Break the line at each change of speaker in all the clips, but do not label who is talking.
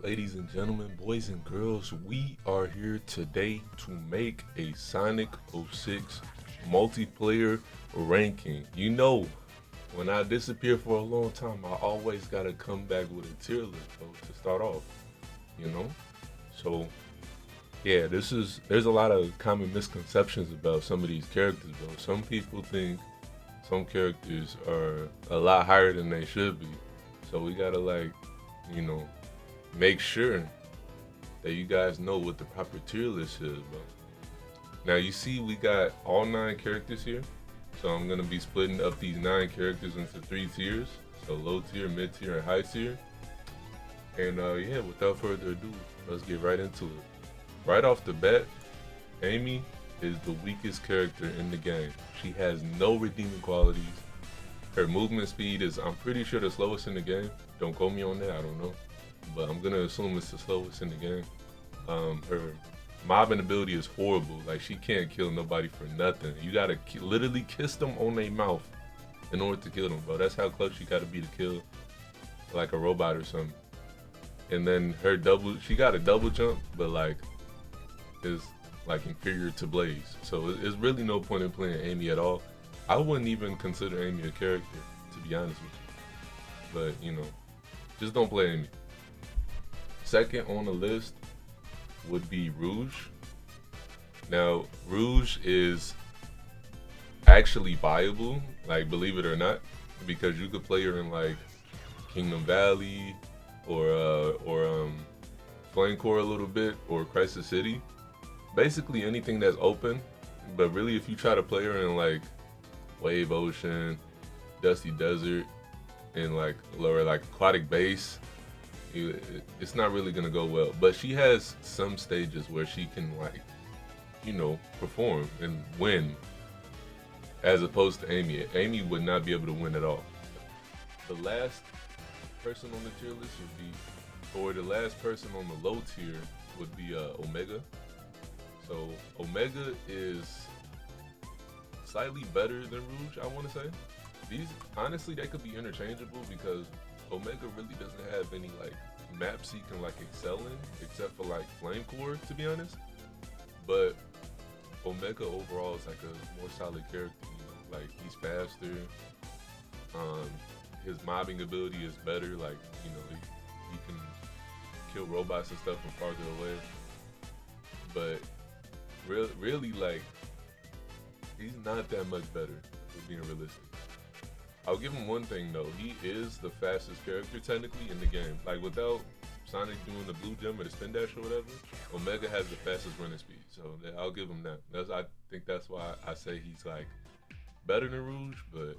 Ladies and gentlemen, boys and girls, we are here today to make a Sonic 06 multiplayer ranking. When I disappear for a long time, I always gotta come back with a tier list though, to start off, you know? So, yeah, there's a lot of common misconceptions about some of these characters though. Some people think some characters are a lot higher than they should be. So we gotta you know, make sure that you guys know what the proper tier list is, bro. Now you see we got all 9 characters here. So I'm gonna be splitting up these 9 characters into 3 tiers. So low tier, mid tier, and high tier. And yeah, without further ado, let's get right into it. Right off the bat, Amy is the weakest character in the game. She has no redeeming qualities. Her movement speed is, I'm pretty sure, the slowest in the game. Don't quote me on that, I don't know. But I'm gonna assume it's the slowest in the game. Her mobbing ability is horrible. Like, she can't kill nobody for nothing. You gotta literally kiss them on their mouth in order to kill them, bro. That's how close she gotta be to kill like a robot or something. And then she got a double jump, but like is like inferior to Blaze. So it's really no point in playing Amy at all. I wouldn't even consider Amy a character, to be honest with you. But just don't play Amy. Second on the list would be Rouge. Now, Rouge is actually viable, like, believe it or not, because you could play her in like Kingdom Valley or Flame Core a little bit, or Crisis City. Basically anything that's open. But really, if you try to play her in like Wave Ocean, Dusty Desert, and like lower like Aquatic Base, it's not really gonna go well. But she has some stages where she can perform and win, as opposed to Amy. Amy would not be able to win at all. The last person on the tier list would be, or the last person on the low tier would be Omega. So Omega is slightly better than Rouge, I want to say. These, honestly, they could be interchangeable because Omega really doesn't have any like maps he can like excel in, except for like Flame Core, to be honest. But Omega overall is like a more solid character. Like, he's faster. Um, his mobbing ability is better. Like, he can kill robots and stuff from farther away. But really, like, he's not that much better, for being realistic. I'll give him one thing though. He is the fastest character technically in the game. Like, without Sonic doing the blue gem or the spin dash or whatever, Omega has the fastest running speed. So I'll give him that. I think that's why I say he's like better than Rouge, but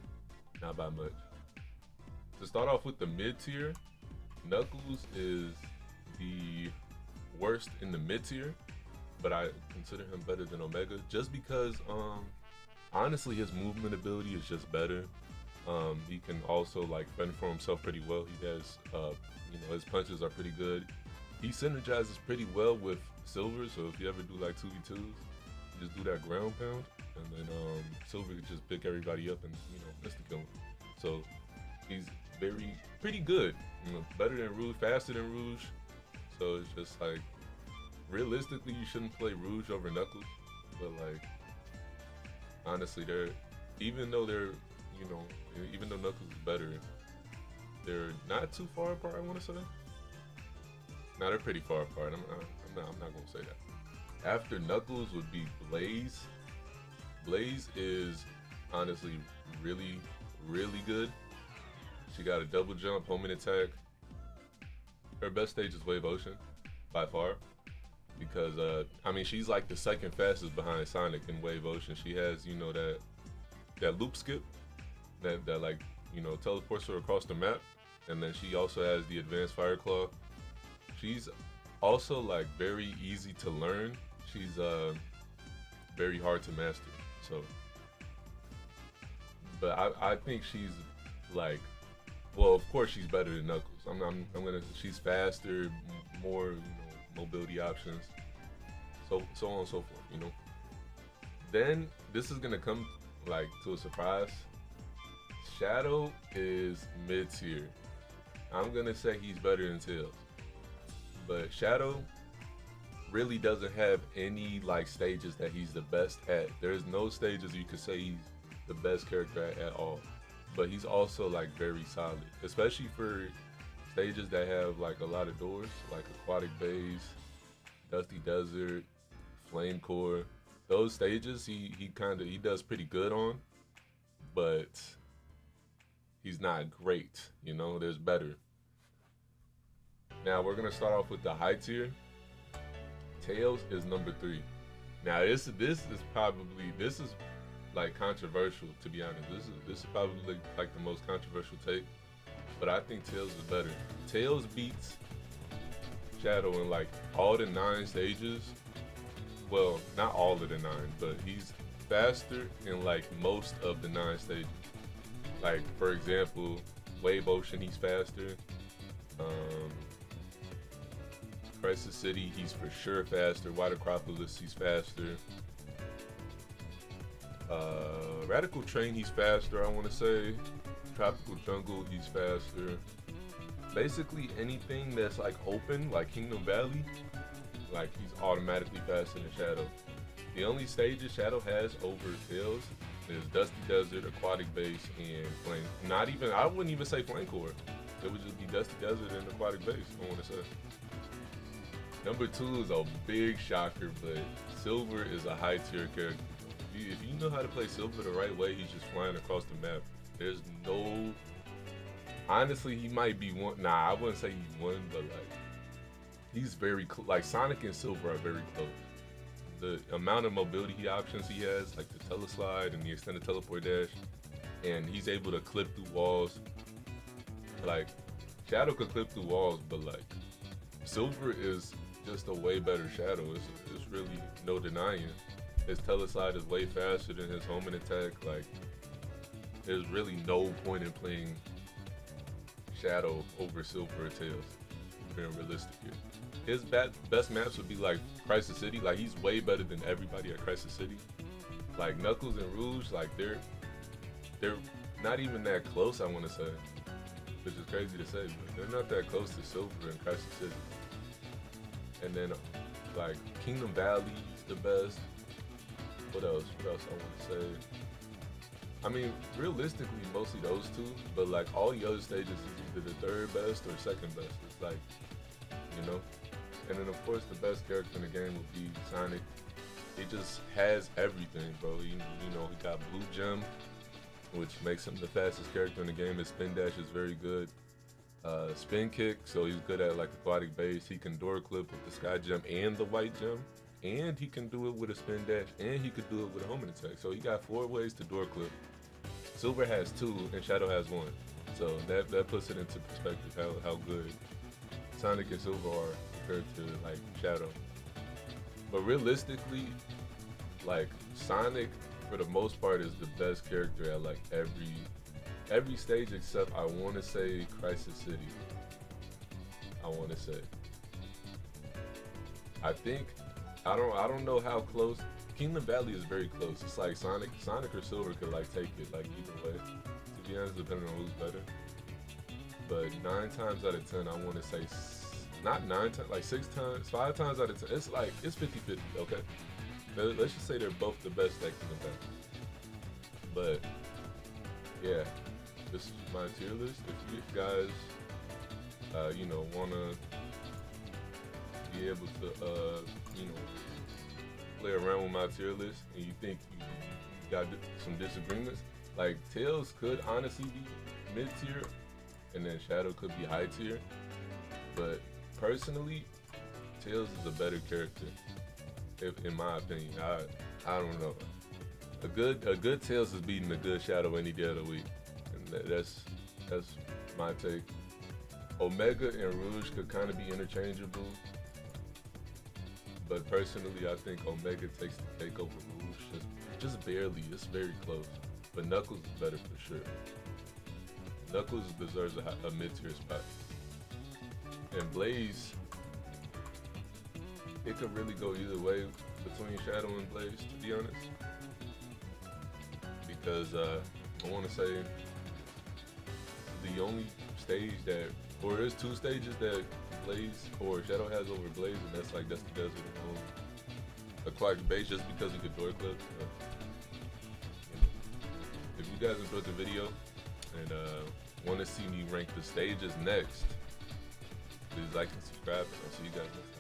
not by much. To start off with the mid tier, Knuckles is the worst in the mid tier, but I consider him better than Omega just because honestly his movement ability is just better. He can also like fend for himself pretty well. He has his punches are pretty good. He synergizes pretty well with Silver, so if you ever do like 2v2s, just do that ground pound, and then Silver can just pick everybody up and insta kill him. So he's pretty good. Better than Rouge, faster than Rouge. So it's just like, realistically, you shouldn't play Rouge over Knuckles, but like, honestly, even though Knuckles is better, they're not too far apart, I want to say. No, they're pretty far apart. I'm not gonna say that. After Knuckles would be Blaze. Blaze is honestly really, really good. She got a double jump, homing attack. Her best stage is Wave Ocean, by far, because she's like the second fastest behind Sonic in Wave Ocean. She has that loop skip that like teleports her across the map, and then she also has the advanced Fire Claw. She's also like very easy to learn. She's very hard to master. So, but I think she's like, well, of course she's better than Knuckles. She's faster, more mobility options, so on and so forth. Then this is gonna come like to a surprise. Shadow is mid tier. I'm gonna say he's better than Tails. But Shadow really doesn't have any like stages that he's the best at. There's no stages you could say he's the best character at all. But he's also like very solid, especially for stages that have like a lot of doors, like Aquatic Base, Dusty Desert, Flame Core. Those stages he does pretty good on, but he's not great. You know, there's better. Now we're gonna start off with the high tier. Tails is number three. Now this is like controversial to be honest. This is probably like the most controversial take, but I think Tails is better. Tails beats Shadow in like all the 9 stages. Well, not all of the 9, but he's faster in like most of the 9 stages. Like for example, Wave Ocean, he's faster. Um, Crisis City, he's for sure faster. White Acropolis, he's faster. Radical Train, he's faster, I want to say. Tropical Jungle, he's faster. Basically anything that's like open, like Kingdom Valley, like he's automatically faster than Shadow. The only stages Shadow has over Tails is Dusty Desert, Aquatic Base, and Flame. Not even, I wouldn't even say Flame Core. It would just be Dusty Desert and Aquatic Base, I want to say. Number 2 is a big shocker, but Silver is a high tier character. If you know how to play Silver the right way, he's just flying across the map. There's no... Honestly, he might be one... Nah, I wouldn't say he's one, but like... He's very close. Like, Sonic and Silver are very close. The amount of mobility options he has, like the Teleslide and the Extended Teleport Dash, and he's able to clip through walls. Like, Shadow could clip through walls, but like... Silver is just a way better Shadow. It's really no denying. His Teleslide is way faster than his homing attack. Like, there's really no point in playing Shadow over Silver or Tails. Being realistic here. His best maps would be like Crisis City. Like, he's way better than everybody at Crisis City. Like Knuckles and Rouge, like they're not even that close, I want to say, which is crazy to say, but they're not that close to Silver and Crisis City. And then like Kingdom Valley is the best. What else? What else I want to say? I mean, realistically, mostly those two, but like all the other stages is either the third best or second best. It's like, you know. And then of course the best character in the game would be Sonic. He just has everything, bro. You know, he got Blue Gem, which makes him the fastest character in the game. His spin dash is very good. Spin kick, so he's good at like Aquatic Base. He can door clip with the Sky Gem and the White Gem, and he can do it with a spin dash, and he could do it with a homing attack. So he got 4 ways to door clip. Silver has 2 and Shadow has 1. So that puts it into perspective how good Sonic and Silver are compared to like Shadow. But realistically, like Sonic for the most part is the best character at like every stage except I want to say Crisis City. I want to say. I think I don't know how close. Kingdom Valley is very close. It's like Sonic or Silver could like take it like either way. To be honest, depending on who's better. But 9 times out of 10, I want to say not 9 times, like 6 times, 5 times out of 10. It's like it's 50-50. Okay, let's just say they're both the best at Kingdom Valley. But yeah, this is my tier list. If you guys, you know, wanna be able to, you know, play around with my tier list, and you think you got some disagreements, like Tails could honestly be mid tier, and then Shadow could be high tier. But personally, Tails is a better character, in my opinion. I don't know. A good Tails is beating a good Shadow any day of the week, and that's my take. Omega and Rouge could kind of be interchangeable, but personally, I think Omega takes the cake over Rouge, just barely. It's very close, but Knuckles is better for sure. Knuckles deserves a mid-tier spot, and Blaze, it could really go either way between Shadow and Blaze, to be honest. Because I want to say the only stage that Or there's two stages that Blaze or Shadow has over Blaze, and that's the desert and Aquatic Base, just because of the door clip. If you guys enjoyed the video and want to see me rank the stages next, please like and subscribe. I'll see you guys next time.